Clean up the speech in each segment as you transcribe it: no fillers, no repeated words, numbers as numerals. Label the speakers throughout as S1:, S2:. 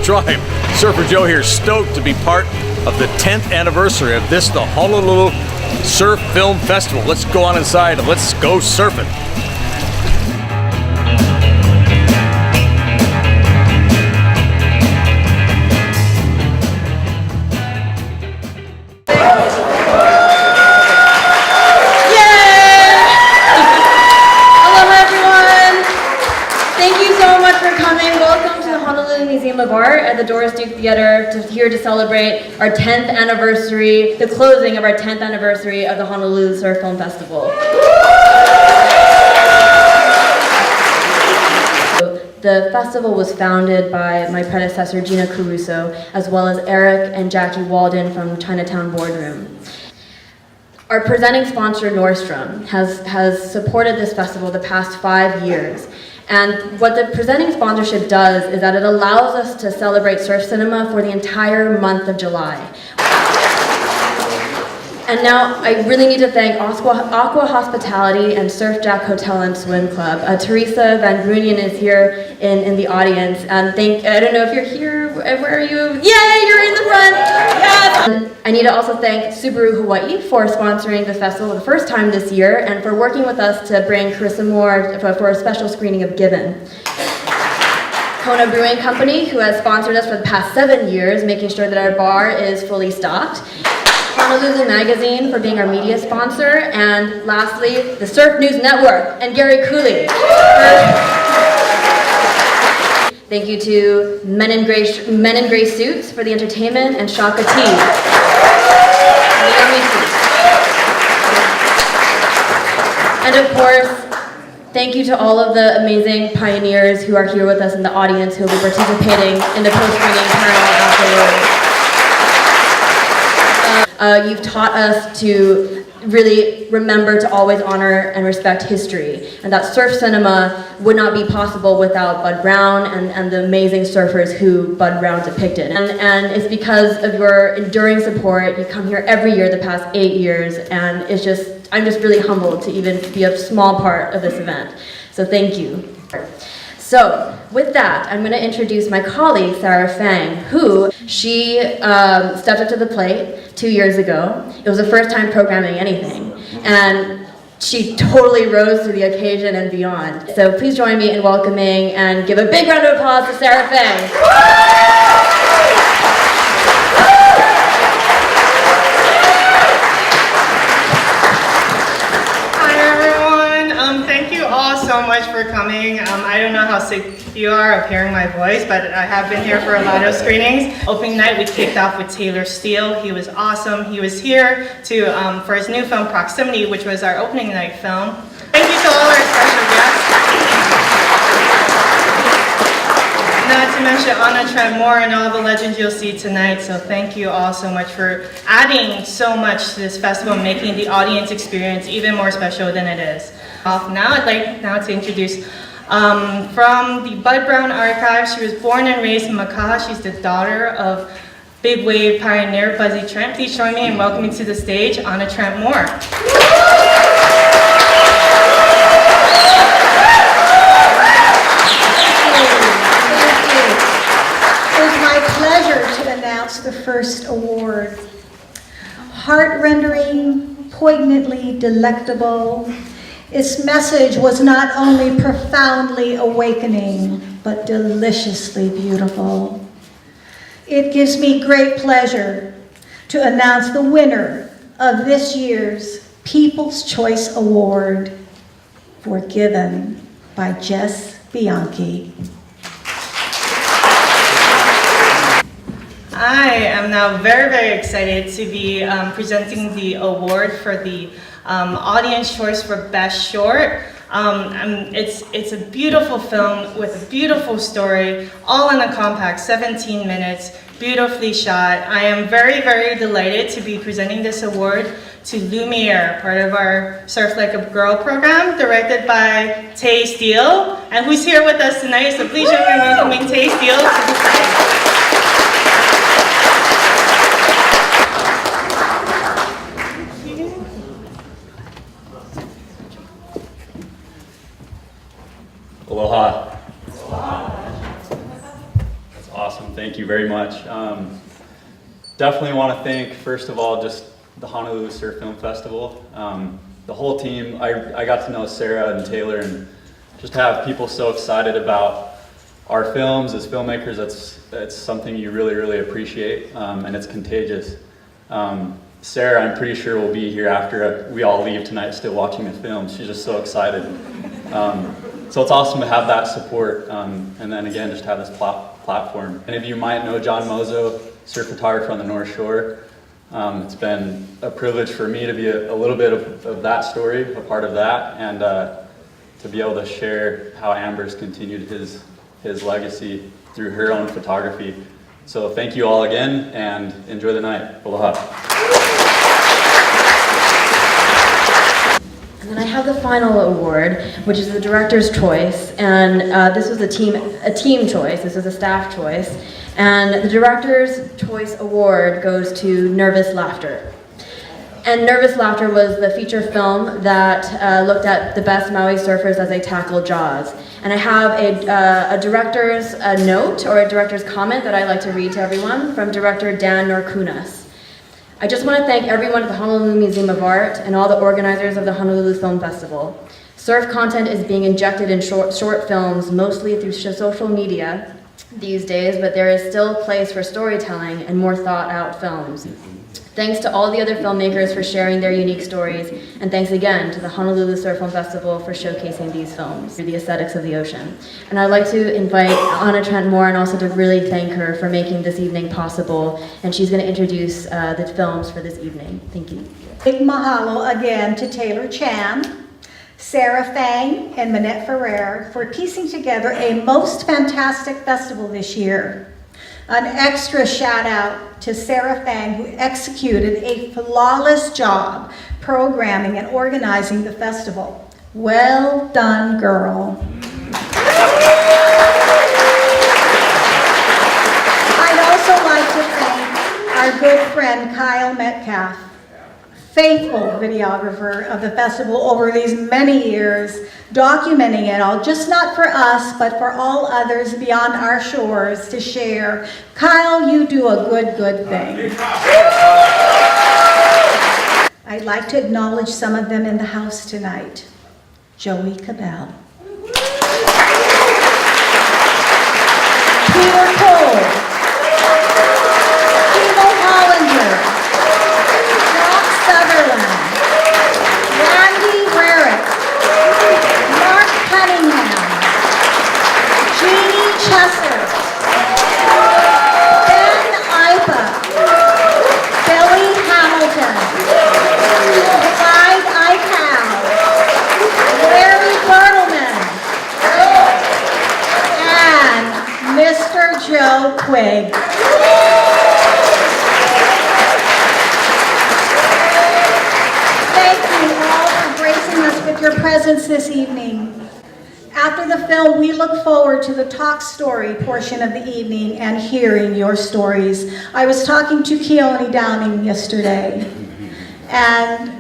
S1: Tribe. Surfer Joe here, stoked to be part of the 10th anniversary of the Honolulu Surf Film Festival. Let's go on inside and let's go surfing.
S2: Of Art at the Doris Duke Theater, here to celebrate our 10th anniversary, the closing of our 10th anniversary of the Honolulu Surf Film Festival. The festival was founded by my predecessor Gina Caruso, as well as Eric and Jackie Walden from Chinatown Boardroom. Our presenting sponsor Nordstrom has supported this festival the past 5 years. And what the presenting sponsorship does is that it allows us to celebrate surf cinema for the entire month of July. And now I really need to thank Aqua Hospitality and Surf Jack Hotel and Swim Club. Teresa Van Brunion is here in the audience. And I don't know if you're here, where are you? Yay, you're in the front! Yes! And I need to also thank Subaru Hawaii for sponsoring the festival the first time this year and for working with us to bring Carissa Moore for a special screening of Gibbon. Kona Brewing Company, who has sponsored us for the past 7 years, making sure that our bar is fully stocked. Honolulu Magazine for being our media sponsor, and lastly, the Surf News Network and Gary Cooley. Thank you to Men in Gray Suits for the entertainment, and Shaka Tea. And of course, thank you to all of the amazing pioneers who are here with us in the audience who will be participating in the post-screening panel afterwards. You've taught us to really remember to always honor and respect history, and that surf cinema would not be possible without Bud Browne and the amazing surfers who Bud Browne depicted. And it's because of your enduring support. You come here every year the past 8 years, and I'm just really humbled to even be a small part of this event. So thank you. So, with that, I'm going to introduce my colleague, Sarah Fang, who she stepped up to the plate 2 years ago. It was the first time programming anything, and she totally rose to the occasion and beyond. So please join me in welcoming and give a big round of applause to Sarah Fang.
S3: So much for coming. I don't know how sick you are of hearing my voice, but I have been here for a lot of screenings. Opening night, we kicked off with Taylor Steele. He was awesome. He was here for his new film, Proximity, which was our opening night film. Thank you to all our special guests. Not to mention Anna Trent Moore and all the legends you'll see tonight. So thank you all so much for adding so much to this festival, making the audience experience even more special than it is. Now, I'd like to introduce from the Bud Browne Archives. She was born and raised in Makaha. She's the daughter of big wave pioneer Buzzy Trent. Please join me in welcoming to the stage Anna Trent Moore.
S4: It is my pleasure to announce the first award. Heart-rendering, poignantly delectable. Its message was not only profoundly awakening, but deliciously beautiful. It gives me great pleasure to announce the winner of this year's People's Choice Award, Forgiven by Jess Bianchi.
S3: I am now very, very excited to be presenting the award for the Audience Choice for Best Short. It's a beautiful film with a beautiful story, all in a compact 17 minutes, beautifully shot. I am very, very delighted to be presenting this award to Lumiere, part of our Surf Like a Girl program, directed by Tay Steele, and who's here with us tonight, so please join me in welcoming Tay Steele to the stage.
S5: Aloha. That's awesome. Thank Thank you very much. Definitely want to thank, first of all, just the Honolulu Surf Film Festival. The whole team. I got to know Sarah and Taylor, and just have people so excited about our films as filmmakers. That's something you really, really appreciate, and it's contagious. Sarah, I'm pretty sure, will be here after we all leave tonight still watching the film. She's just so excited. So it's awesome to have that support, and then again, just have this platform. Any of you might know John Mozo, surf photographer on the North Shore. It's been a privilege for me to be a little bit of that story, a part of that, and to be able to share how Amber's continued his legacy through her own photography. So thank you all again, and enjoy the night. Aloha.
S2: And then I have the final award, which is the director's choice, and this was a team choice. This was a staff choice, and the director's choice award goes to Nervous Laughter. And Nervous Laughter was the feature film that looked at the best Maui surfers as they tackle Jaws. And I have a director's note, or a director's comment, that I'd like to read to everyone from director Dan Norkunas. I just want to thank everyone at the Honolulu Museum of Art and all the organizers of the Honolulu Film Festival. Surf content is being injected in short films, mostly through social media these days, but there is still a place for storytelling and more thought-out films. Thanks to all the other filmmakers for sharing their unique stories, and thanks again to the Honolulu Surf Film Festival for showcasing these films through the aesthetics of the ocean. And I'd like to invite Anna Trent Moore, and also to really thank her for making this evening possible, and she's going to introduce the films for this evening. Thank you.
S4: Big mahalo again to Taylor Chan, Sarah Fang, and Manette Ferrer for piecing together a most fantastic festival this year. An extra shout out to Sarah Fang, who executed a flawless job programming and organizing the festival. Well done, girl. I'd also like to thank our good friend Kyle Metcalf, faithful videographer of the festival over these many years, documenting it all, just not for us, but for all others beyond our shores to share. Kyle, you do a good thing. I'd like to acknowledge some of them in the house tonight. Joey Cabell. Peter Cole. Timo Hollinger. Rob Sutherland. Randy Rarick. Mark Cunningham. Jeannie Chesser. Ben Ipa. Billy Hamilton. Clyde Aikau. Larry Bertelman. And Mr. Joe Quigg. Thank you all for gracing us with your presence this evening. After the film, we look forward to the talk story portion of the evening and hearing your stories. I was talking to Keone Downing yesterday, and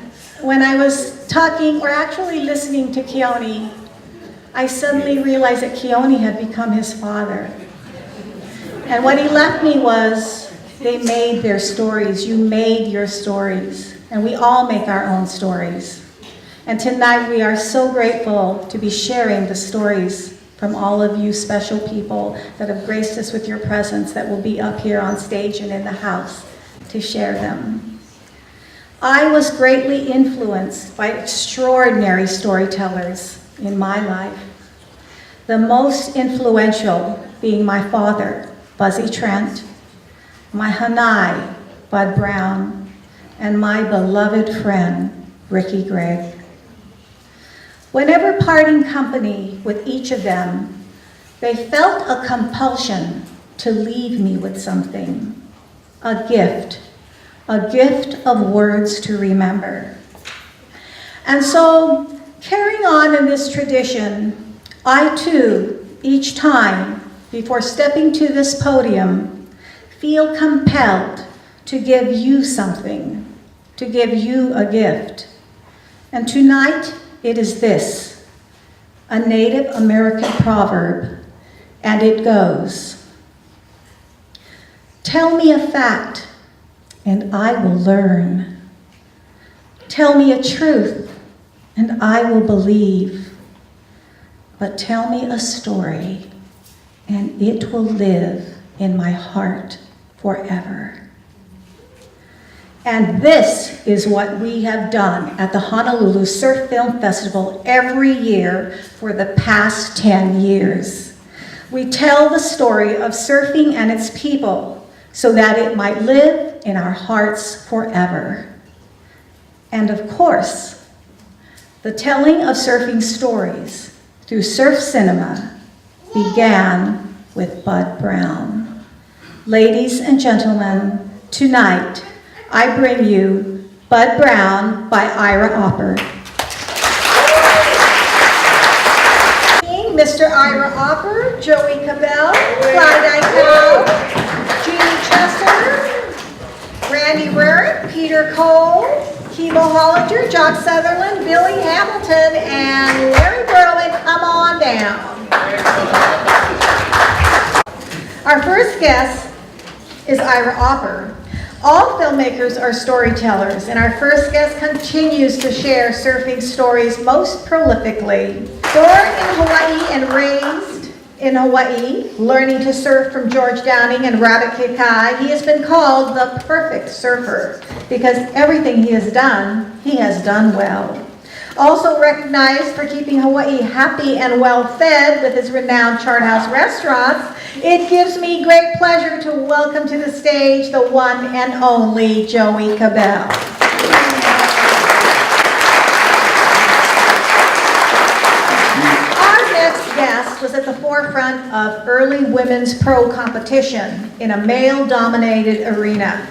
S4: when I was talking, or actually listening to Keone, I suddenly realized that Keone had become his father. And what he left me was, they made their stories. You made your stories. And we all make our own stories. And tonight we are so grateful to be sharing the stories from all of you special people that have graced us with your presence, that will be up here on stage and in the house to share them. I was greatly influenced by extraordinary storytellers in my life. The most influential being my father, Buzzy Trent, my Hanai, Bud Browne, and my beloved friend, Ricky Gregg. Whenever parting company with each of them, they felt a compulsion to leave me with something, a gift of words to remember. And so, carrying on in this tradition, I too, each time, before stepping to this podium, feel compelled to give you something, to give you a gift. And tonight, it is this, a Native American proverb, and it goes, Tell me a fact, and I will learn. Tell me a truth, and I will believe. But tell me a story, and it will live in my heart forever. And this is what we have done at the Honolulu Surf Film Festival every year for the past 10 years. We tell the story of surfing and its people so that it might live in our hearts forever. And of course, the telling of surfing stories through surf cinema began with Bud Browne. Ladies and gentlemen, tonight I bring you Bud Browne by Ira Opper. Mr. Ira Opper, Joey Cabell, Clyde Aikau, Jeannie Chester, Randy Rurick, Peter Cole, Keeble Hollinger, Jock Sutherland, Billy Hamilton, and Larry Berlin. Come on down. Our first guest is Ira Opper. All filmmakers are storytellers, and our first guest continues to share surfing stories most prolifically. Born in Hawaii and raised in Hawaii, learning to surf from George Downing and Rabbit Kekai, he has been called the perfect surfer because everything he has done well. Also recognized for keeping Hawaii happy and well-fed with his renowned Chart House restaurants, it gives me great pleasure to welcome to the stage the one and only Joey Cabell. Our next guest was at the forefront of early women's pro competition in a male-dominated arena.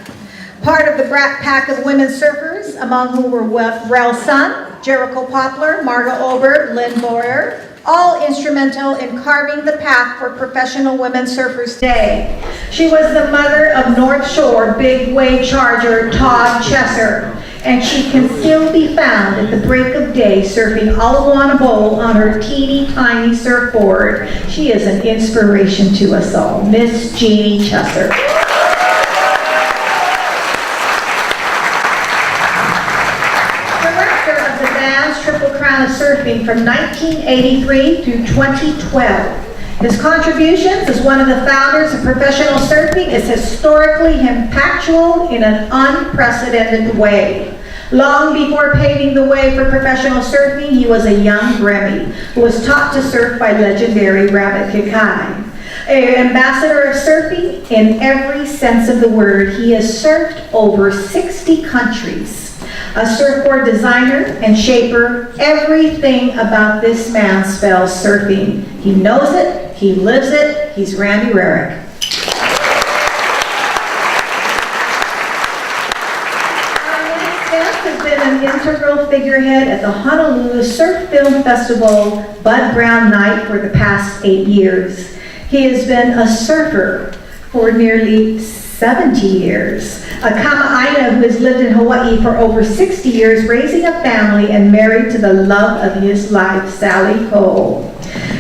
S4: Part of the brat pack of women surfers, among whom were Rel Sun, Jericho Poplar, Marga Olbert, Lynn Boyer, all instrumental in carving the path for professional women surfers today. She was the mother of North Shore big wave charger Todd Chesser, and she can still be found at the break of day surfing Alawana Bowl on her teeny tiny surfboard. She is an inspiration to us all, Miss Jeannie Chesser. Triple Crown of Surfing from 1983 through 2012. His contributions as one of the founders of professional surfing is historically impactful in an unprecedented way. Long before paving the way for professional surfing, he was a young Remy who was taught to surf by legendary Rabbit Kekai. An ambassador of surfing in every sense of the word, he has surfed over 60 countries. A surfboard designer and shaper, everything about this man spells surfing. He knows it, he lives it, he's Randy Rurick. Our next guest has been an integral figurehead at the Honolulu Surf Film Festival Bud Browne Night for the past 8 years. He has been a surfer for nearly 70 years. A Kama'aina who has lived in Hawaii for over 60 years, raising a family and married to the love of his life, Sally Cole.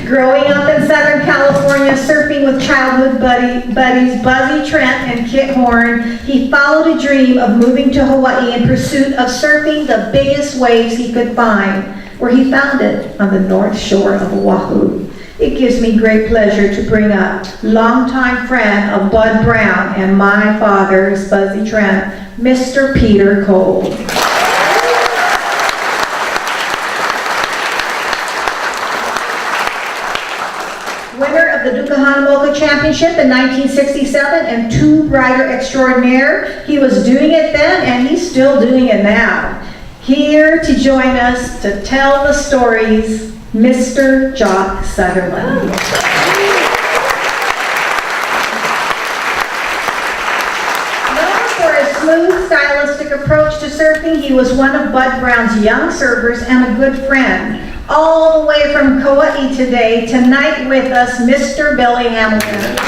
S4: Growing up in Southern California, surfing with childhood buddies Buzzy Trent and Kit Horn, he followed a dream of moving to Hawaii in pursuit of surfing the biggest waves he could find, where he found it on the north shore of Oahu. It gives me great pleasure to bring up longtime friend of Bud Browne and my father's Buzzy Trent, Mr. Peter Cole. Winner of the Duka Championship in 1967 and Tube Rider Extraordinaire, he was doing it then and he's still doing it now. Here to join us to tell the stories, Mr. Jock Sutherland. Known for his smooth, stylistic approach to surfing, he was one of Bud Browne's young surfers and a good friend. All the way from Kauai today, tonight with us, Mr. Billy Hamilton.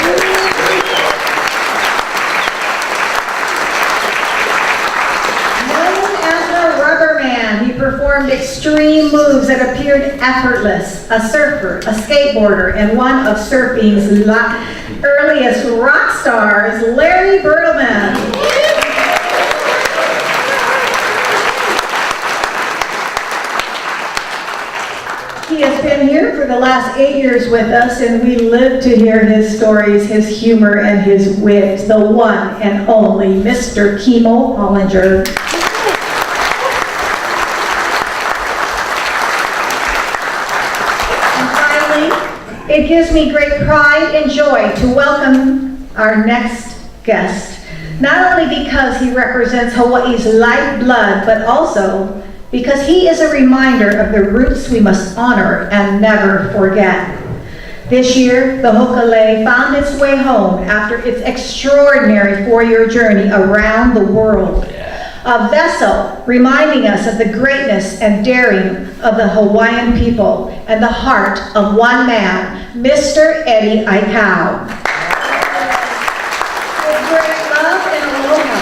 S4: performed extreme moves that appeared effortless. A surfer, a skateboarder, and one of surfing's earliest rock stars, Larry Bertleman. He has been here for the last 8 years with us, and we live to hear his stories, his humor, and his wit. The one and only Mr. Kimo Hollinger. And finally, it gives me great pride and joy to welcome our next guest. Not only because he represents Hawaii's lifeblood, but also because he is a reminder of the roots we must honor and never forget. This year, the Hokulea found its way home after its extraordinary 4-year journey around the world. A vessel reminding us of the greatness and daring of the Hawaiian people and the heart of one man, Mr. Eddie Aikau. With great love and aloha,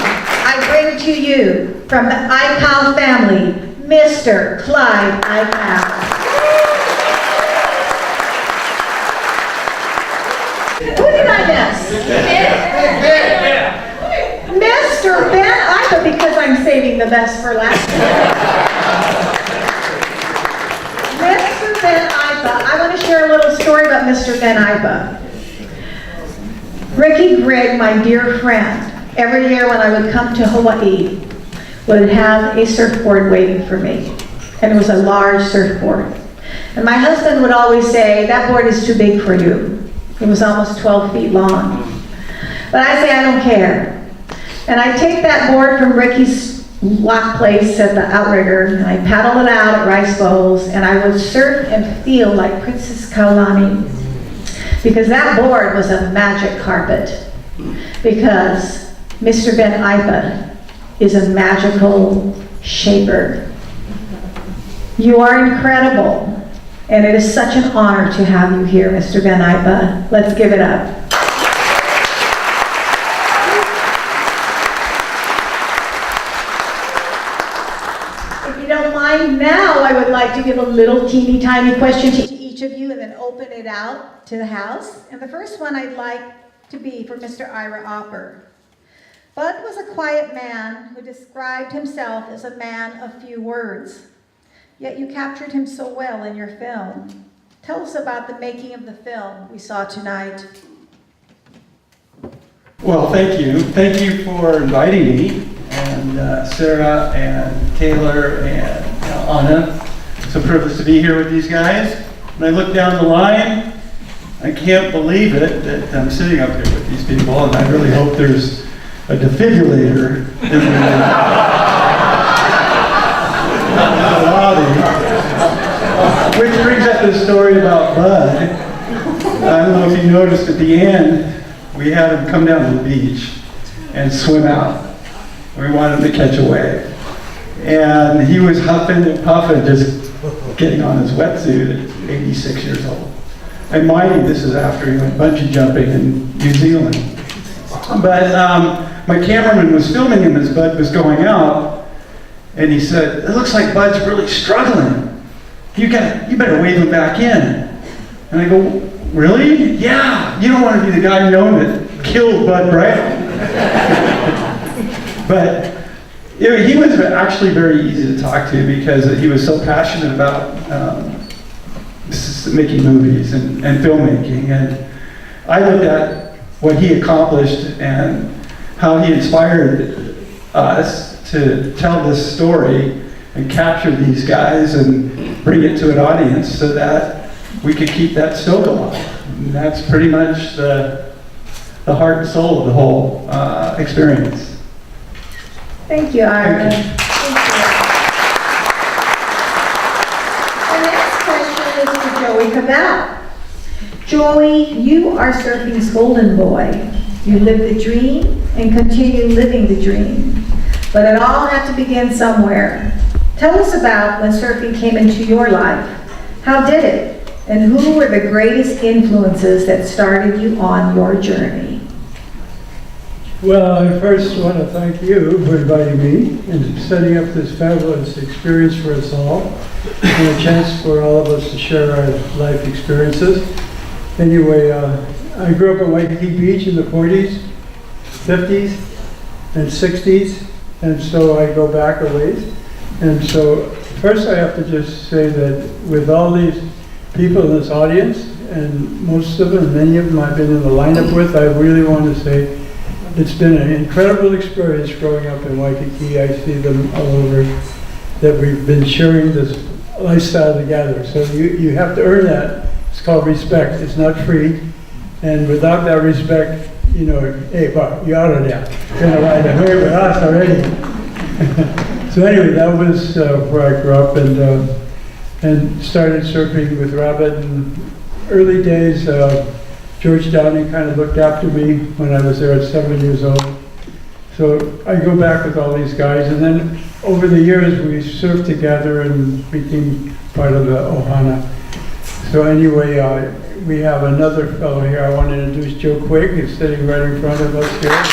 S4: I bring to you from the Aikau family, Mr. Clyde Aikau. Who did I miss? Mr. Ben Aikau, because I'm saving the best for last. Mr. Ben Aikau. I want to share a little story about Mr. Ben Aikau. Ricky Grigg, my dear friend, every year when I would come to Hawaii, would have a surfboard waiting for me. And it was a large surfboard. And my husband would always say, that board is too big for you. It was almost 12 feet long. But I say, I don't care. And I take that board from Ricky's lock place at the outrigger, and I paddle it out at Rice Bowls, and I would surf and feel like Princess Kaulani. Because that board was a magic carpet. Because Mr. Ben Aikau is a magical shaper. You are incredible, and it is such an honor to have you here, Mr. Ben Aikau. Let's give it up. If you don't mind, now I would like to give a little teeny tiny question to each of you and then open it out to the house. And the first one I'd like to be for Mr. Ira Opper. Bud was a quiet man who described himself as a man of few words. Yet you captured him so well in your film. Tell us about the making of the film we saw tonight.
S6: Well, thank you. Thank you for inviting me, and Sarah and Taylor and Anna. It's a privilege to be here with these guys. When I look down the line, I can't believe it that I'm sitting up here with these people, and I really hope there's a defibrillator in the lobby. Which brings up this story about Bud. I don't know if you noticed at the end, we had him come down to the beach and swim out. We wanted him to catch a wave. And he was huffing and puffing, just getting on his wetsuit at 86 years old. And mind you, this is after he went bungee jumping in New Zealand. But my cameraman was filming him as Bud was going out, and he said, "It looks like Bud's really struggling. You better wave him back in." And I go, "Really? Yeah, you don't want to be the guy known that killed Bud Browne." But he was actually very easy to talk to because he was so passionate about making movies and filmmaking. And I looked at what he accomplished and how he inspired us to tell this story and capture these guys and bring it to an audience so that we could keep that stoke alive. And that's pretty much the heart and soul of the whole experience.
S4: Thank you, Ira.
S6: Thank you.
S4: The next question is for Joey Cabell. Joey, you are surfing's golden boy. You live the dream and continue living the dream. But it all had to begin somewhere. Tell us about when surfing came into your life. How did it? And who were the greatest influences that started you on your journey?
S6: Well, I first want to thank you for inviting me and setting up this fabulous experience for us all, and a chance for all of us to share our life experiences. Anyway, I grew up at Waikiki Beach in the 40s, 50s, and 60s, and so I go back a ways. And so first I have to just say that with all these people in this audience, and most of them, many of them I've been in the lineup with, I really want to say it's been an incredible experience growing up in Waikiki. I see them all over, that we've been sharing this lifestyle together. So you have to earn that. It's called respect. It's not free. And without that respect, you know, hey, Bob, you ought to now. Kind of right away with us already. So anyway, that was where I grew up, and started surfing with Rabbit. And early days, George Downey kind of looked after me when I was there at 7 years old. So I go back with all these guys, and then over the years we surfed together and became part of the Ohana. So anyway, we have another fellow here. I want to introduce Joe Quigg. He's sitting right in front of us here.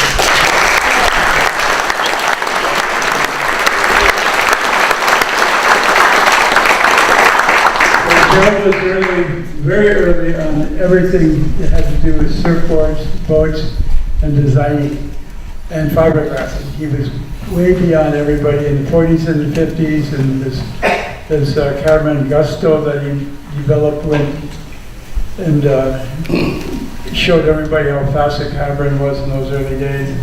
S6: Joe was very early on everything that had to do with surfboards, boats, and designing, and fiberglassing. He was way beyond everybody in the 40s and the 50s, and this catamaran Gusto that he developed and showed everybody how fast a catamaran was in those early days.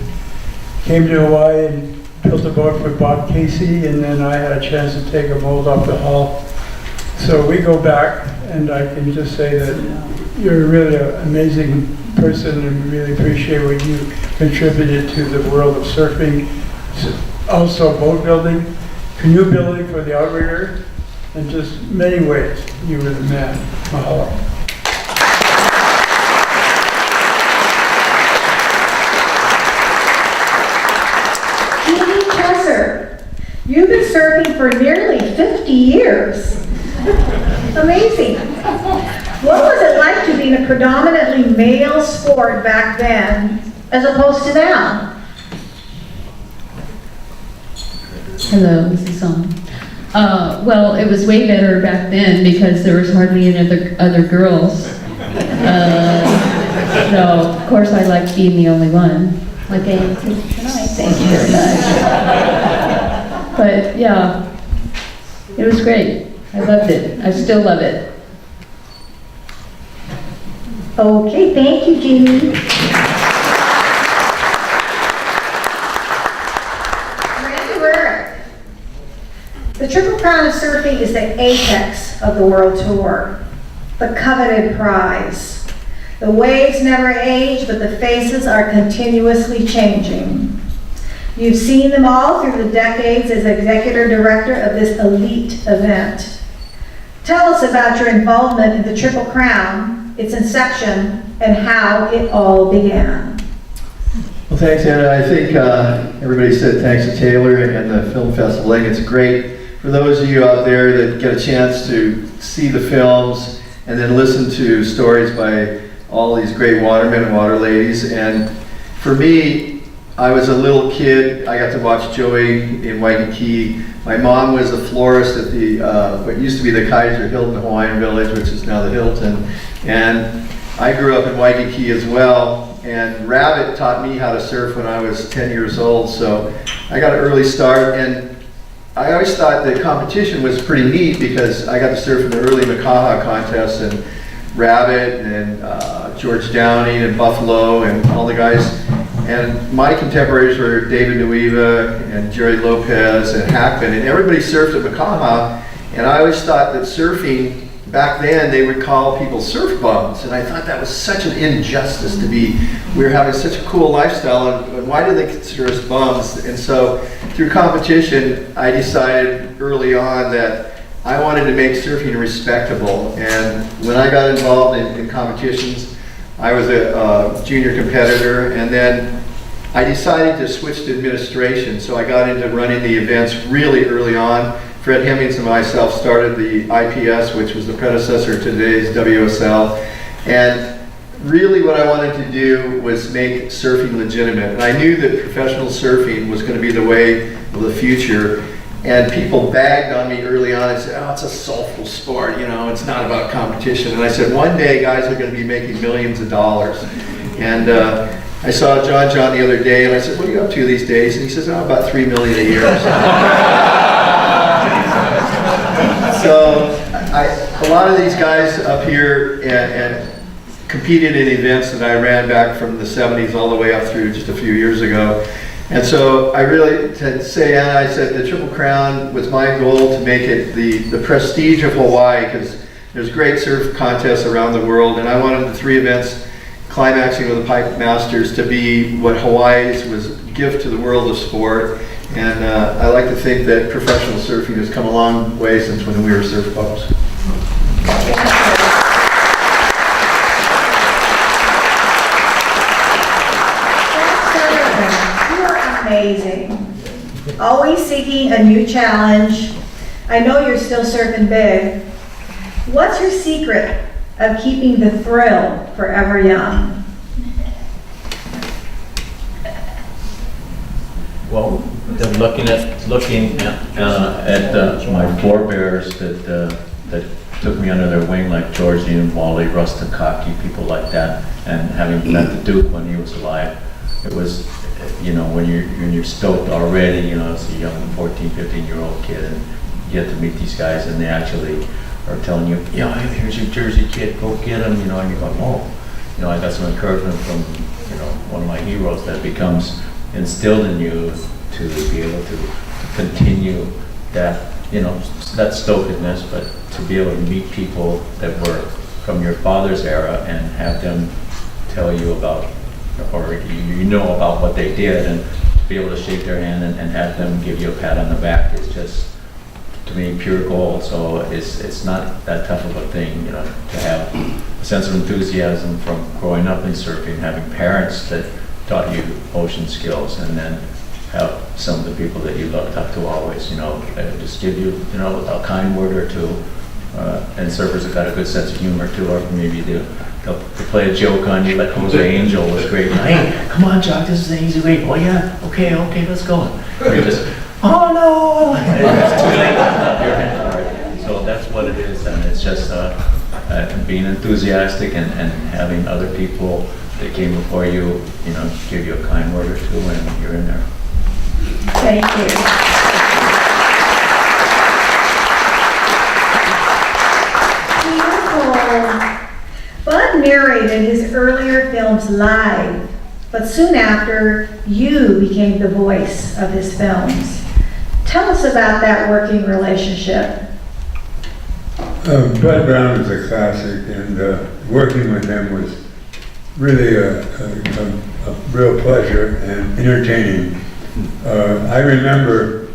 S6: Came to Hawaii and built a boat for Bob Casey, and then I had a chance to take a mold off the hull. So we go back, and I can just say that you're really an amazing person, and we really appreciate what you contributed to the world of surfing. Also boat building, canoe building for the outrigger, and just many ways. You were the man. Mahalo.
S4: Jeannie Chesser, you've been surfing for nearly 50 years. Amazing. What was it like to be in a predominantly male sport back then, as opposed to now?
S7: Hello, this is on. Well, it was way better back then because there was hardly any other girls. So, of course, I liked being the only one. Like I am tonight. Thank you very much. But yeah, it was great. I loved it. I still love it.
S4: Okay, thank you, Jeannie. Randy Rarick. The Triple Crown of Surfing is the apex of the World Tour, the coveted prize. The waves never age, but the faces are continuously changing. You've seen them all through the decades as executive director of this elite event. Tell us about your involvement in the Triple Crown, its inception, and how it all began.
S8: Well, thanks, Anna. I think everybody said thanks to Taylor and the film festival. I think it's great for those of you out there that get a chance to see the films and then listen to stories by all these great watermen and water ladies. And for me, I was a little kid. I got to watch Joey in Waikiki. My mom was a florist at the what used to be the Kaiser Hilton Hawaiian Village, which is now the Hilton. And I grew up in Waikiki as well. And Rabbit taught me how to surf when I was 10 years old. So I got an early start. And I always thought that competition was pretty neat because I got to surf in the early Makaha contests, and Rabbit and George Downey and Buffalo and all the guys. And my contemporaries were David Nuiva and Jerry Lopez and Hackman, and everybody surfed at Makaha. And I always thought that surfing, back then they would call people surf bums, and I thought that was such an injustice to be. We were having such a cool lifestyle, and why do they consider us bums? And so through competition, I decided early on that I wanted to make surfing respectable. And when I got involved in competitions, I was a junior competitor, and then I decided to switch to administration. So I got into running the events really early on. Fred Hemmings and myself started the IPS, which was the predecessor to today's WSL. And really what I wanted to do was make surfing legitimate. And I knew that professional surfing was going to be the way of the future. And people bagged on me early on and said, oh, it's a soulful sport, you know, it's not about competition. And I said, one day guys are going to be making millions of dollars. And I saw John the other day and I said, what are you up to these days? And he says, oh, about $3 million a year. So a lot of these guys up here and competed in events that I ran back from the 70s all the way up through just a few years ago. And so I really, to say, Anna, I said the Triple Crown was my goal to make it the prestige of Hawaii, because there's great surf contests around the world, and I wanted the 3 events climaxing with the Pipe Masters to be what Hawaii's was gift to the world of sport. And I like to think that professional surfing has come a long way since when we were surf pups.
S4: Amazing. Always seeking a new challenge. I know you're still surfing big. What's your secret of keeping the thrill forever young?
S9: Well, looking at my forebears that took me under their wing, like Georgie and Wally, Russ Takaki, people like that, and having met the Duke when he was alive, it was, you know, when you're stoked already, you know, as a young 14, 15-year-old kid, and you get to meet these guys, and they actually are telling you, yeah, here's your Jersey kid, go get him, you know, and you go, whoa. You know, I got some encouragement from, you know, one of my heroes that becomes instilled in you to be able to continue that, you know, that stokedness, but to be able to meet people that were from your father's era and have them tell you about, or you know about what they did, and to be able to shake their hand and have them give you a pat on the back is just, to me, pure gold. So it's not that tough of a thing, you know, to have a sense of enthusiasm from growing up in surfing, having parents that taught you ocean skills, and then have some of the people that you looked up to always, you know, just give you, you know, a kind word or two. And surfers have got a good sense of humor too, or maybe they'll play a joke on you, like Jose Angel was great. Hey, come on, Jock, this is an easy way. Oh yeah, okay, let's go. Or you just, oh no! It's too late to stop your hand for it. So that's what it is, and it's just being enthusiastic and having other people that came before you, you know, give you a kind word or two, and you're in there.
S4: Thank you. Bud narrated his earlier films live, but soon after, you became the voice of his films. Tell us about that working relationship.
S10: Bud Browne is a classic, and working with him was really a real pleasure and entertaining. I remember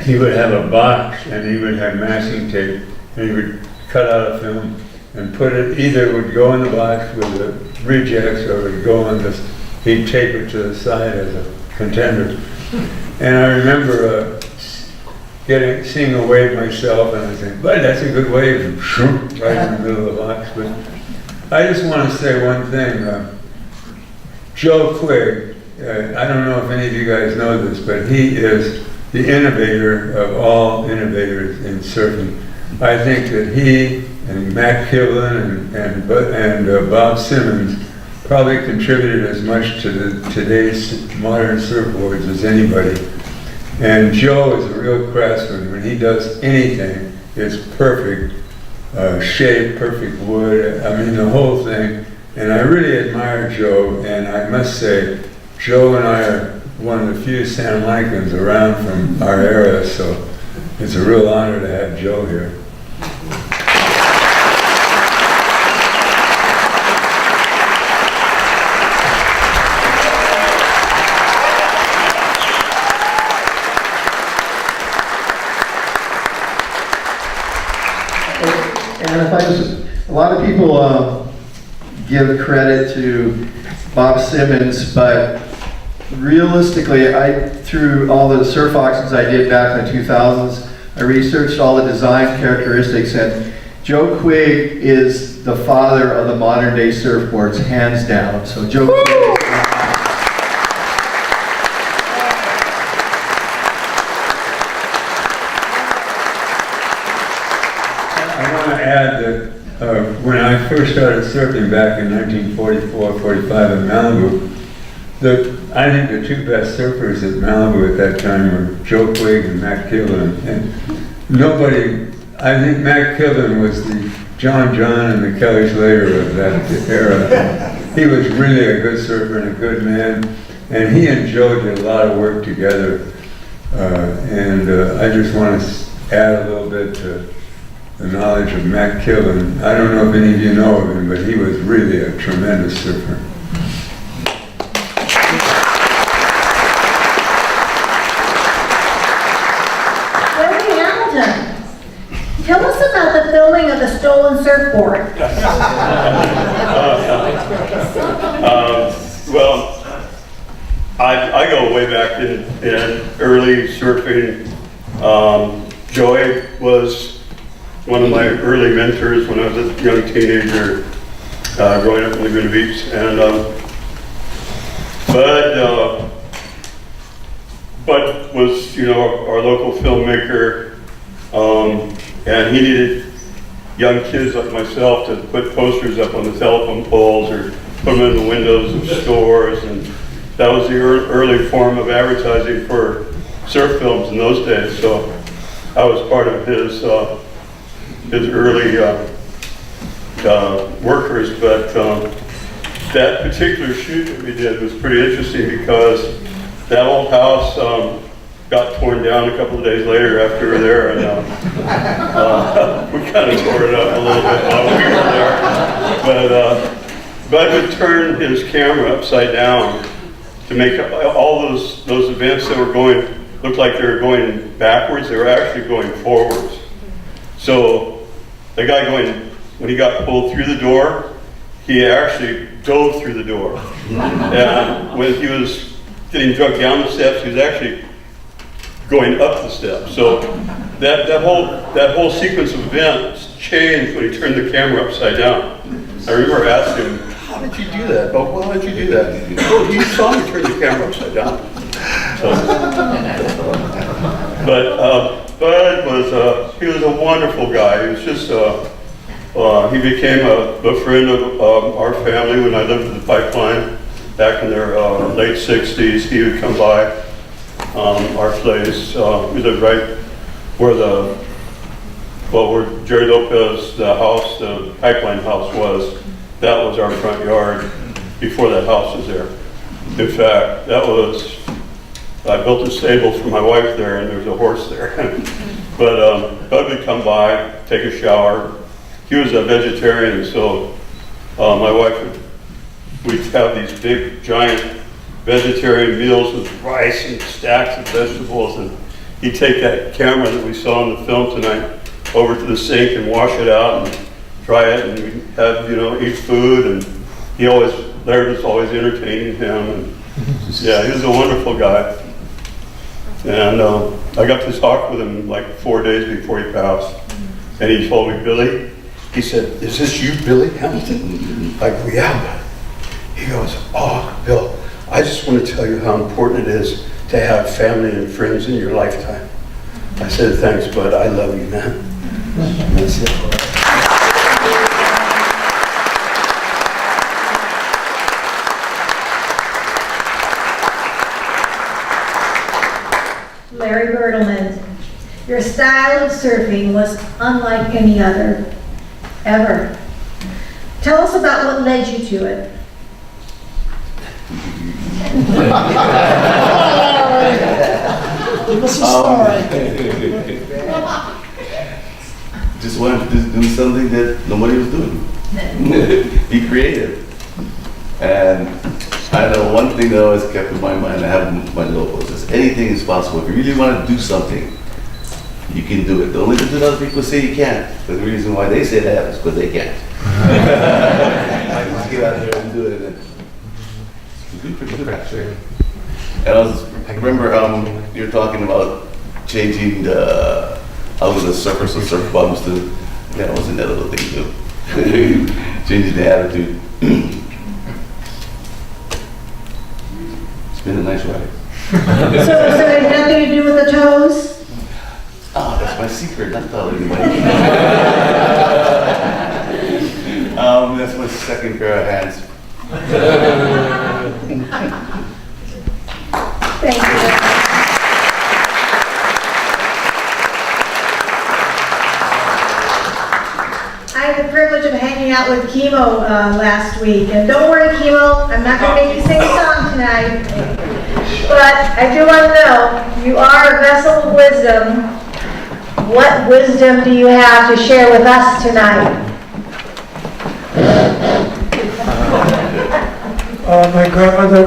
S10: he would have a box and he would have masking tape, and he would cut out a film and put it, either would go in the box with the rejects or it would go on this, he'd tape it to the side as a contender. And I remember seeing a wave myself, and I think, but that's a good wave, right in the middle of the box. But I just want to say one thing. Joe Quigg, I don't know if any of you guys know this, but he is the innovator of all innovators in surfing. I think that he and Matt Kivlin and Bob Simmons probably contributed as much to today's modern surfboards as anybody. And Joe is a real craftsman. When he does anything, it's perfect shape, perfect wood, I mean the whole thing. And I really admire Joe, and I must say, Joe and I are one of the few Santa Monicans around from our era, so it's a real honor to have Joe here.
S8: And if I just, a lot of people give credit to Bob Simmons, but realistically, through all the surf auctions I did back in the 2000s, I researched all the design characteristics, and Joe Quigg is the father of the modern day surfboards, hands down. So Joe Quigg.
S10: I want to add that when I first started surfing back in 1944-45 in Malibu, I think the two best surfers at Malibu at that time were Joe Quigg and Matt Killen. And I think Matt Killen was the John and the Kelly Slater of that era. He was really a good surfer and a good man. And he and Joe did a lot of work together. I just want to add a little bit to the knowledge of Matt Killen. I don't know if any of you know of him, but he was really a tremendous surfer.
S4: Tell us about the filming of the stolen surfboard.
S11: Well, I go way back in early surfing. Joey was one of my early mentors when I was a young teenager, growing up in Laguna Beach. And Bud was, our local filmmaker. And he needed young kids like myself to put posters up on the telephone poles or put them in the windows of stores, and that was the early form of advertising for surf films in those days. So I was part of his early workers, but that particular shoot that we did was pretty interesting because that old house got torn down a couple of days later after we were there, and we kind of tore it up a little bit while we were there. But Bud would turn his camera upside down to make all those events that were going look like they were going backwards. They were actually going forwards. So the guy when he got pulled through the door, he actually dove through the door. And when he was getting drugged down the steps, he was actually going up the steps. So that whole sequence of events changed when he turned the camera upside down. I remember asking him, "How did you do that? Oh, why did you do that?" "Oh, you saw me turn the camera upside down." So, but Bud he was a wonderful guy. He was just he became a friend of our family when I lived in the Pipeline back in their late 60s. He would come by our place. We lived right where where Jerry Lopez, the Pipeline house was. That was our front yard before that house was there. In fact, I built a stable for my wife there, and there was a horse there. But Bud would come by, take a shower. He was a vegetarian, so my wife we'd have these big, giant vegetarian meals with rice and stacks of vegetables, and he'd take that camera that we saw in the film tonight over to the sink and wash it out and dry it, and we'd have, eat food, and Laird was always entertaining him, and yeah, he was a wonderful guy. And I got to talk with him like 4 days before he passed, and he told me, "Billy," he said, "Is this you, Billy Hamilton?" I go, "Yeah, Bud." He goes, "Oh, Bill, I just want to tell you how important it is to have family and friends in your lifetime." I said, "Thanks, Bud. I love you, man." That's it.
S4: Larry Bertelman, your style of surfing was unlike any other, ever. Tell us about what led you to it.
S12: Give us a story.
S13: Just wanted to do something that nobody was doing. Be creative. And I know one thing that always kept in my mind, I have my locals, is anything is possible. If you really want to do something, you can do it. The only reason other people say you can't, but the reason why they say that is because they can't. Like, just get out there and do it. And pretty good, actually. And I remember you were talking about changing out of the surfers and surf bottoms to That was another little thing too. Changing the attitude. It's been a nice ride.
S4: So it has nothing to do with the toes?
S13: Oh, that's my secret, not telling anybody. That's my second pair of hands.
S4: Thank you. I had the privilege of hanging out with Chemo last week, and don't worry, Chemo, I'm not going to make you sing a song tonight. But I do want to know, you are a vessel of wisdom. What wisdom do you have to share with us tonight?
S12: My grandmother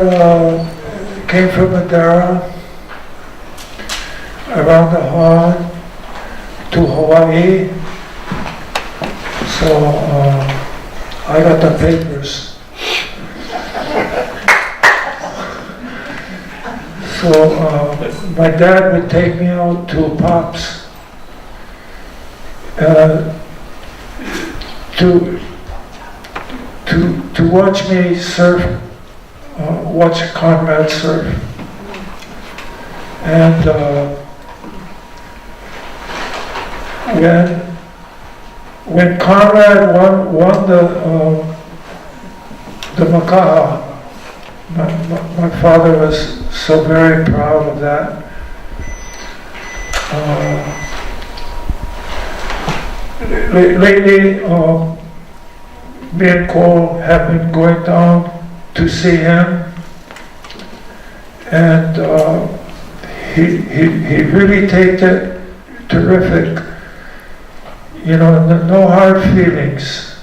S12: came from Madeira, around the horn, to Hawaii. So I got the papers. So my dad would take me out to Pops to watch me surf, watch Conrad surf. And when Conrad won the Makaha, my father was so very proud of that. Lately, me and Cole have been going down to see him, and he really takes it terrific. You know, no hard feelings.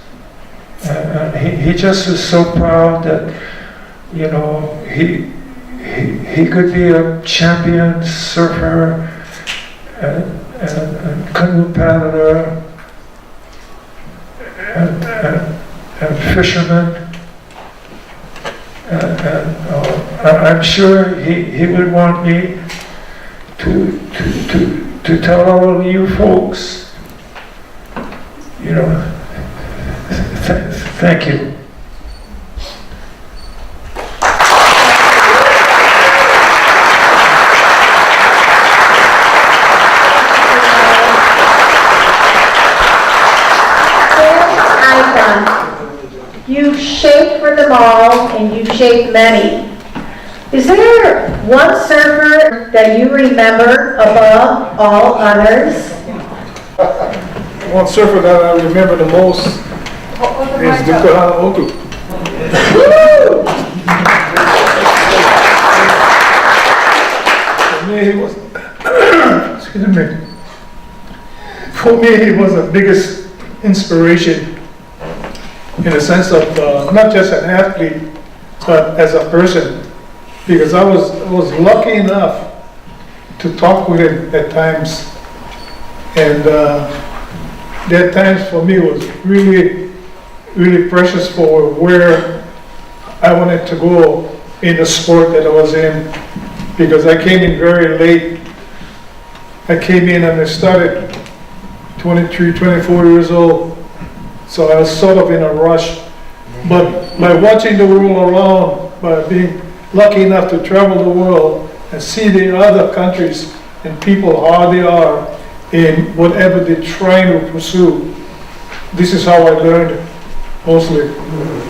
S12: He just is so proud that, you know, he could be a champion surfer and canoe paddler and fisherman. And I'm sure he would want me to tell all of you folks, you know, thank you.
S4: You've shaped for them all, and you've shaped many. Is there one surfer that you remember above all others?
S12: One surfer that I remember the most is Duka Hanamoku. For me, he was, excuse me. For me, he was the biggest inspiration in the sense of not just an athlete, but as a person. Because I was lucky enough to talk with him at times, and that times for me was really, really precious for where I wanted to go in the sport that I was in. Because I came in very late. I came in and I started 23, 24 years old. So I was sort of in a rush. But by watching the world around, by being lucky enough to travel the world and see the other countries and people how they are in whatever they're trying to pursue, this is how I learned mostly.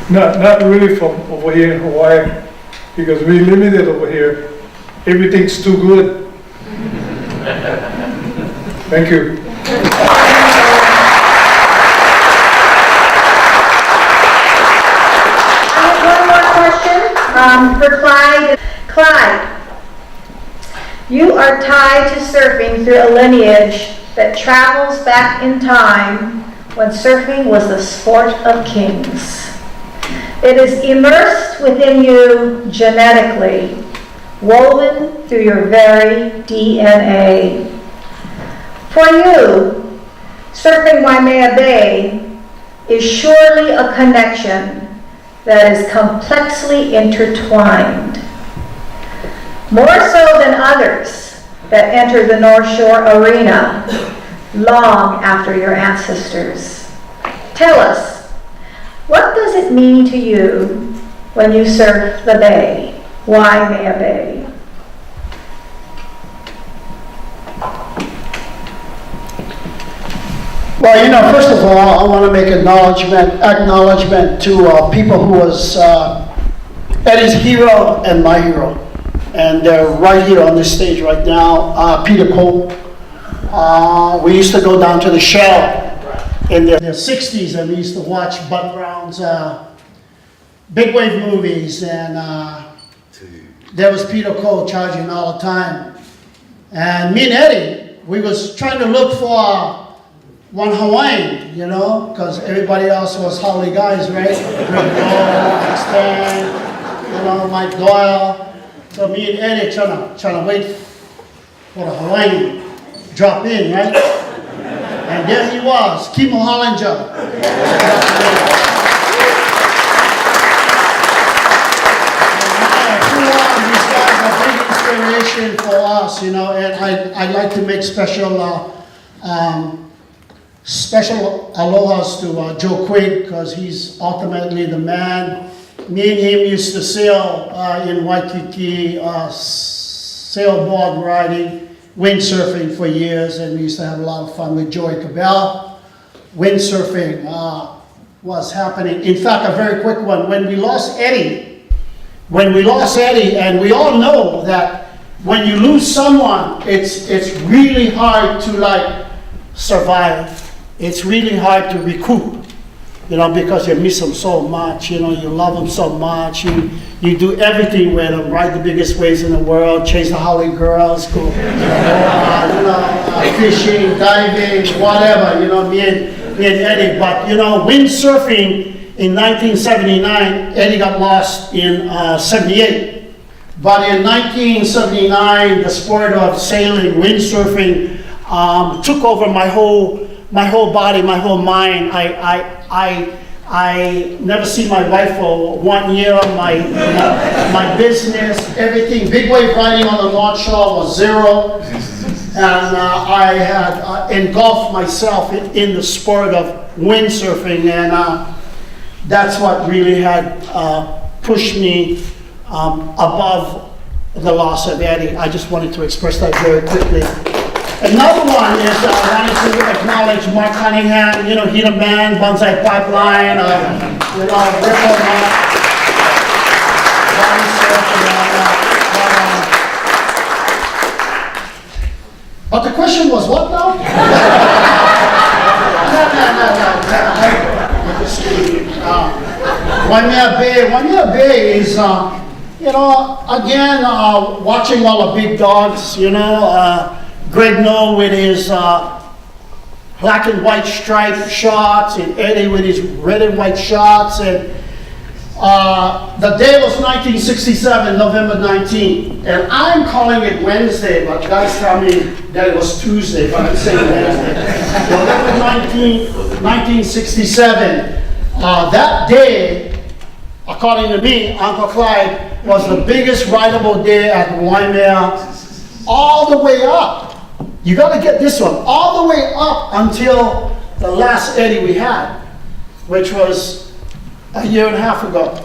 S12: Not really from over here in Hawaii, because we're limited over here. Everything's too good. Thank you.
S4: For Clyde. Clyde, you are tied to surfing through a lineage that travels back in time when surfing was the sport of kings. It is immersed within you genetically, woven through your very DNA. For you, surfing Waimea Bay is surely a connection that is complexly intertwined. More so than others that enter the North Shore arena, long after your ancestors. Tell us, what does it mean to you when you surf the bay, Waimea Bay?
S14: Well, you know, first of all, I want to make acknowledgement to people who was Eddie's hero and my hero. And they're right here on this stage right now. Peter Cole. We used to go down to the Shell in the 60s, and we used to watch Bud Browne's big wave movies. And there was Peter Cole charging all the time. And me and Eddie, we was trying to look for one Hawaiian, you know, because everybody else was Holly guys, right? Greg Doyle, Stan, you know, Mike Doyle. So me and Eddie trying to wait for the Hawaiian drop in, right? And there he was, Kimo Hollinger. These guys are big inspiration for us, you know, and I'd like to make special alohas to Joe Quigg, because he's ultimately the man. Me and him used to sail in Waikiki, sailboard riding, windsurfing for years, and we used to have a lot of fun with Joey Cabell. Windsurfing was happening. In fact, a very quick one, when we lost Eddie, and we all know that when you lose someone, it's really hard to like survive. It's really hard to recoup, you know, because you miss them so much, you know, you love them so much, you do everything with them, ride the biggest waves in the world, chase the Holly girls, go, fishing, diving, whatever, you know, me and Eddie. But, you know, windsurfing in 1979, Eddie got lost in 78. But in 1979, the sport of sailing, windsurfing, took over my whole body, my whole mind. I never see my wife for 1 year. My business, everything. Big wave riding on the North Shore was zero, and I had engulfed myself in the sport of windsurfing, and that's what really had pushed me above the loss of Eddie. I just wanted to express that very quickly. Another one is I wanted to acknowledge Mark Cunningham, you know, he the man, Bonsai Pipeline, you know, Ripple Mark, Body Surf, but the question was what now? Waimea Bay is, you know, again, watching all the big dogs, you know, Greg No with his black and white striped shots, and Eddie with his red and white shots. And the day was 1967, November 19th. And I'm calling it Wednesday, but guys tell me that it was Tuesday, but I'm saying Wednesday. November 19th, 1967. That day, according to me, Uncle Clyde, was the biggest rideable day at Waimea, all the way up. You got to get this one, all the way up until the last Eddie we had, which was a year and a half ago.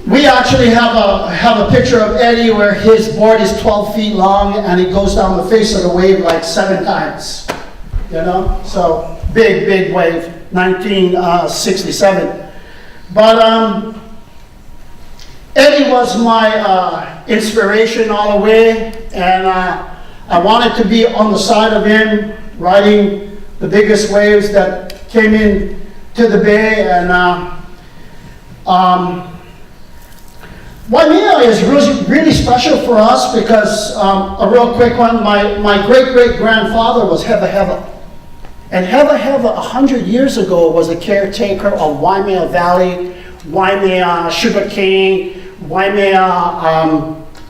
S14: We actually have a picture of Eddie where his board is 12 feet long and he goes down the face of the wave like 7 times, you know? So big wave, 1967. But Eddie was my inspiration all the way, and I wanted to be on the side of him, riding the biggest waves that came in to the bay. And Waimea is really special for us because, a real quick one, my great-great-grandfather was Heva Heva. And Heva Heva 100 years ago was the caretaker of Waimea Valley, Waimea Sugarcane, Waimea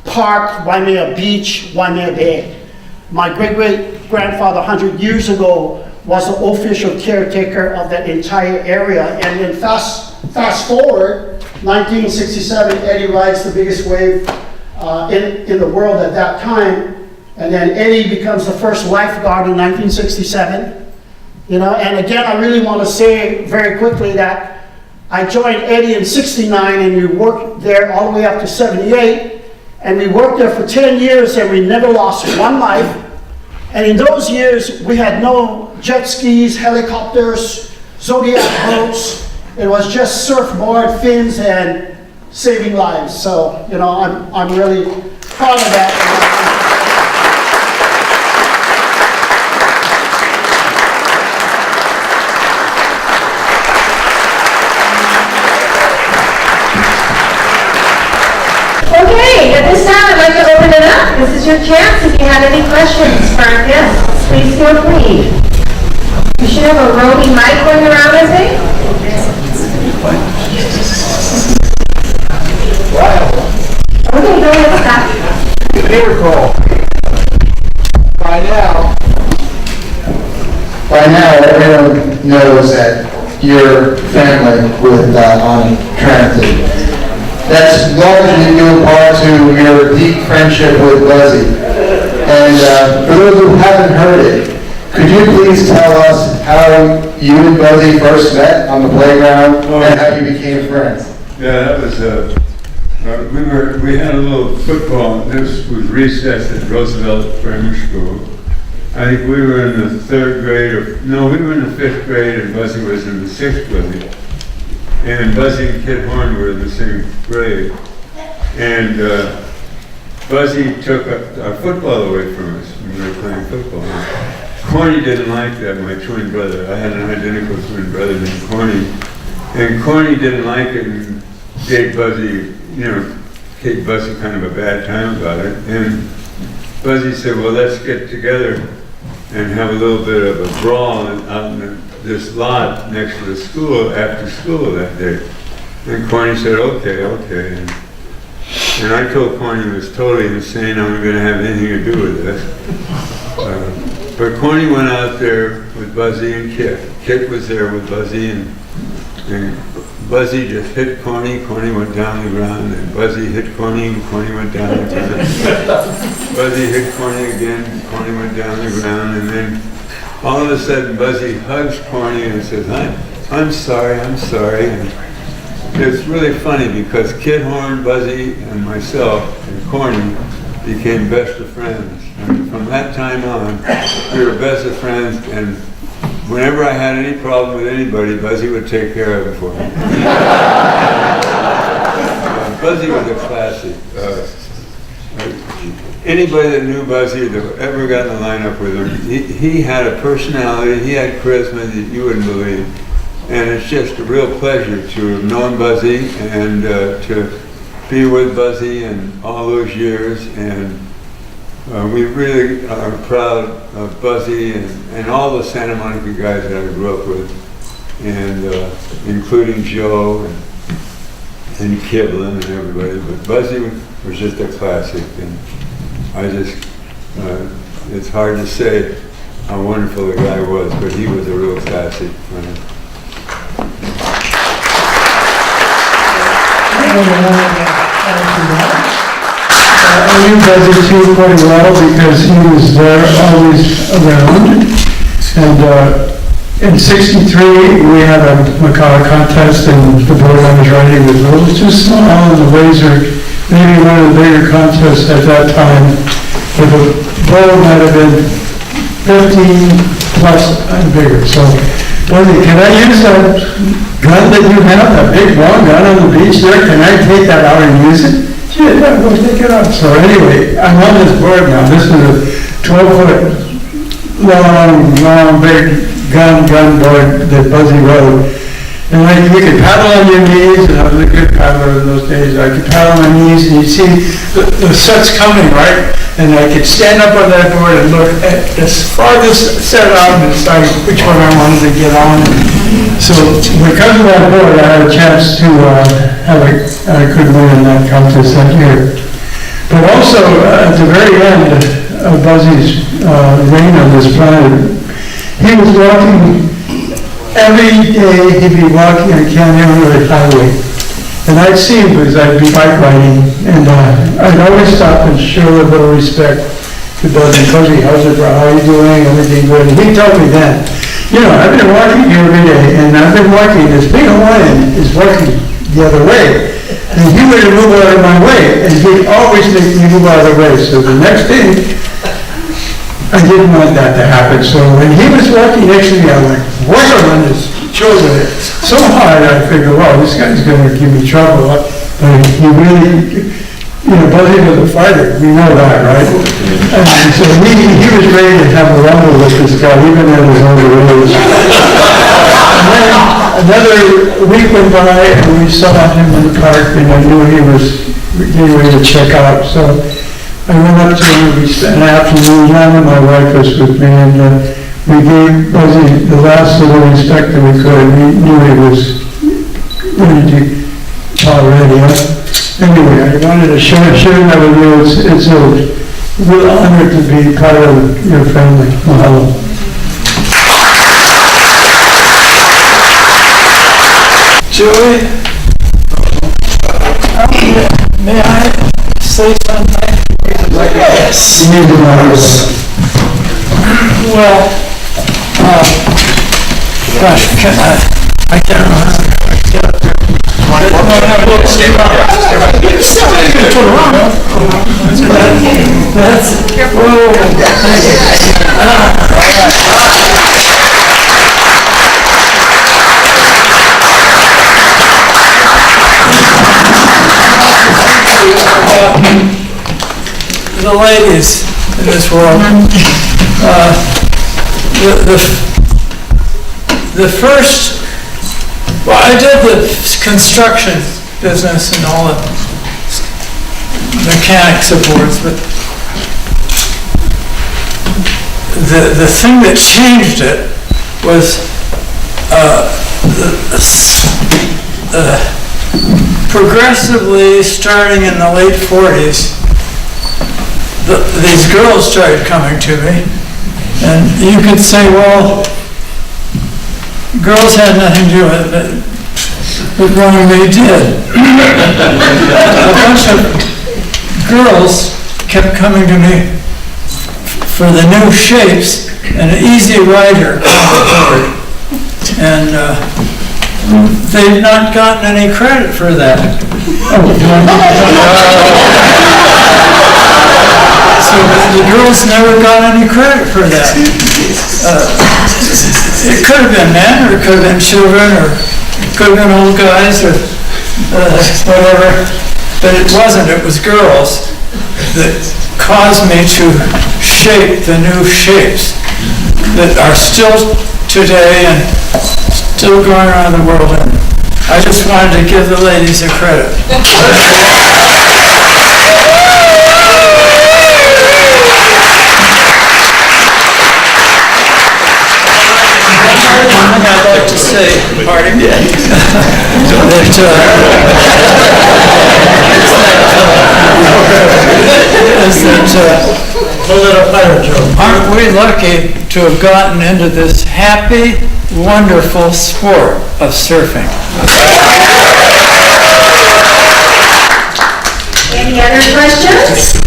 S14: Park, Waimea Beach, Waimea Bay. My great-great-grandfather 100 years ago was the official caretaker of that entire area. And then fast forward, 1967, Eddie rides the biggest wave in the world at that time. And then Eddie becomes the first lifeguard in 1967. You know, and again, I really want to say very quickly that I joined Eddie in 69 and we worked there all the way up to 78. And we worked there for 10 years and we never lost one life. And in those years, we had no jet skis, helicopters, Zodiac boats. It was just surfboard, fins, and saving lives. So, you know, I'm really proud of that.
S15: Okay, at this time I'd like to open it up. This is your chance. If you have any questions for our guests, please feel free. You should have a roving mic going around, I think. Okay, go ahead, Scott.
S16: You may recall, by now everyone knows that you're family with Anna Trent. That's largely due in part to your deep friendship with Buzzy. And for those who haven't heard it, could you please tell us how you and Buzzy first met on the playground and how you became friends?
S10: Yeah, that was we had a little football. This was recess at Roosevelt Grammar School. I think we were in the 3rd grade, we were in the 5th grade, and Buzzy was in the 6th grade. And Buzzy and Kid Horn were in the same grade. And Buzzy took our football away from us when we were playing football. Corny didn't like that, my twin brother. I had an identical twin brother named Corny. And Corny didn't like it and gave Buzzy, gave Buzzy kind of a bad time about it. And Buzzy said, well, let's get together and have a little bit of a brawl out in this lot next to the school after school that day. And Corny said, okay. And I told Corny he was totally insane, I wasn't going to have anything to do with this. But Corny went out there with Buzzy and Kit. Kit was there with Buzzy, and Buzzy just hit Corny. Corny went down the ground, and Buzzy hit Corny, and Corny went down the ground. Buzzy hit Corny again, Corny went down the ground, and then all of a sudden Buzzy hugs Corny and says, I'm sorry. And it's really funny because Kid Horn, Buzzy, and myself and Corny became best of friends. And from that time on, we were best of friends, and whenever I had any problem with anybody, Buzzy would take care of it for me. Buzzy was a classic. Anybody that knew Buzzy that ever got in the lineup with him, he had a personality, he had charisma that you wouldn't believe. And it's just a real pleasure to have known Buzzy and to be with Buzzy in all those years. And we really are proud of Buzzy and all the Santa Monica guys that I grew up with, and including Joe and Kivlin and everybody. But Buzzy was just a classic, and it's hard to say how wonderful the guy was, but he was a real classic friend.
S12: I knew Buzzy too quite well because he was there always around. And in '63, we had a Macaw contest, and the board I was running was just small, and the laser, maybe one of the bigger contests at that time. But the bowl might have been 15 plus and bigger. So, Buzzy, can I use that gun that you have, that big long gun on the beach there? Can I take that out and use it? Yeah, go take it out. So anyway, I'm on this board now. This is a 12-foot long, big gun board that Buzzy rode. And you could paddle on your knees, and I was a good paddler in those days. I could paddle on my knees, and you'd see the sets coming, right? And I could stand up on that board and look at the farthest set out and decide which one I wanted to get on. So because of that board, I had a chance to I could win in that contest that year. But also, at the very end of Buzzy's reign on this planet, he was walking. Every day he'd be walking on Canyon Highway, and I'd see him because I'd be bike riding, and I'd always stop and show a little respect
S6: to Bud and Cozy, how's it, bro? How are you doing? Everything good? And he told me then, you know, I've been walking here every day, and I've been walking, this big Hawaiian is walking the other way. And he would move out of my way, and he'd always make me move out of the way. So the next day, I didn't want that to happen. So when he was walking next to me, I went, wham, on his shoulder so hard, I figured, wow, this guy's going to give me trouble. But he really, you know, Buzzy was a fighter. We know that, right? And so he was ready to have a rumble with this guy, even at his own age. And then another week went by, and we saw him in the park, and I knew he was getting ready to check out. So I went up to him, we spent an afternoon, Anna, my wife, was with me, and we gave Buzzy the last little respect that we could. We knew he was ready to already. Anyway, I wanted to share that with you. It's a real honor to be part of your family. Mahalo.
S17: Joey, may I say something?
S6: Yes.
S17: Well, gosh, I can't remember. The ladies in this world, the first, well, I did the construction business and all the mechanics of boards, but the thing that changed it was progressively, starting in the late 40s, these girls started coming to me, and you could say, well, girls had nothing to do with it, but wrong they did. A bunch of girls kept coming to me for the new shapes and an easy rider covered, and they've not gotten any credit for that. So the girls never got any credit for that. It could have been men, or it could have been children, or it could have been old guys, or whatever. But it wasn't. It was girls that caused me to shape the new shapes that are still today and still going around the world. And I just wanted to give the ladies a credit. I'd like to say, pardon? Yeah. Aren't we lucky to have gotten into this happy, wonderful sport of surfing?
S15: Any other questions?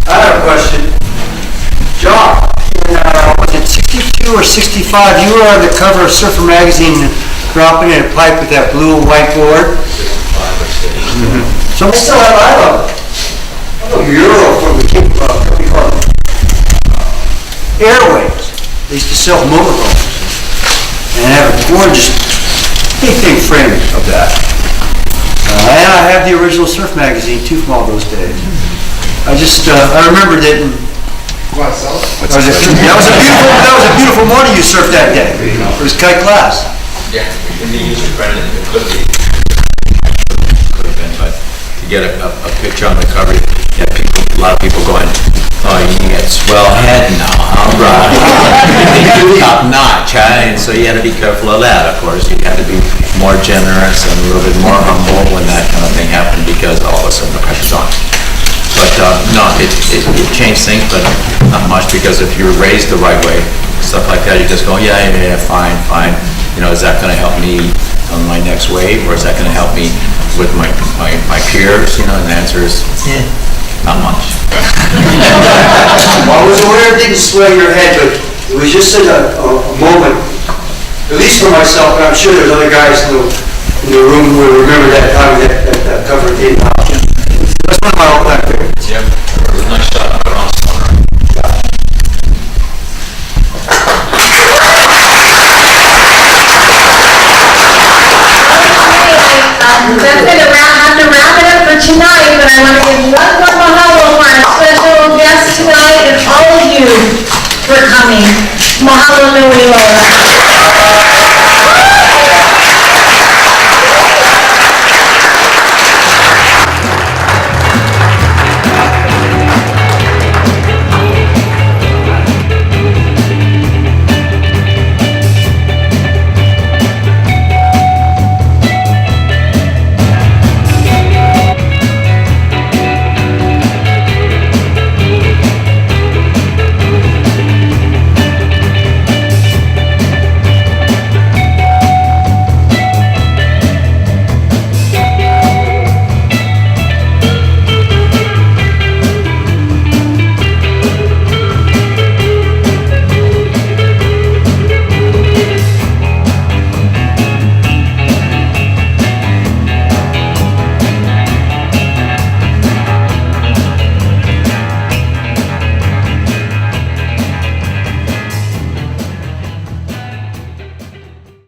S18: I have a question. John, was it 62 or 65? You were on the cover of Surfer Magazine dropping in a pipe with that blue and white board. So we still have, I love a Euro from the Airways. They used to sell motorhomes and have a gorgeous big thing frame of that. And I have the original Surf Magazine too from all those days. I remembered it. That was a beautiful morning you surfed that day. It was kite class.
S19: Yeah, we didn't use your credit. It could have been, but to get a picture on the cover, you had a lot of people going, oh, you get swell head now, all right. Top notch, huh? And so you had to be careful of that, of course. You had to be more generous and a little bit more humble when that kind of thing happened, because all of a sudden the pressure's on. But no, it changed things, but not much, because if you were raised the right way, stuff like that, you just go, yeah, fine. You know, is that going to help me on my next wave, or is that going to help me with my peers, you know, and the answer is, not much.
S18: Well, I was aware it didn't sway your head, but it was just such a moment, at least for myself, and I'm sure there's other guys in the room who will remember that time that cover came out. That's one of my all-time favorites.
S19: Yep, it was a nice shot around summer.
S15: That's going to have to wrap it up for tonight, but I want to give one more mahalo for our special guest tonight and all of you for coming. Mahalo nui loa.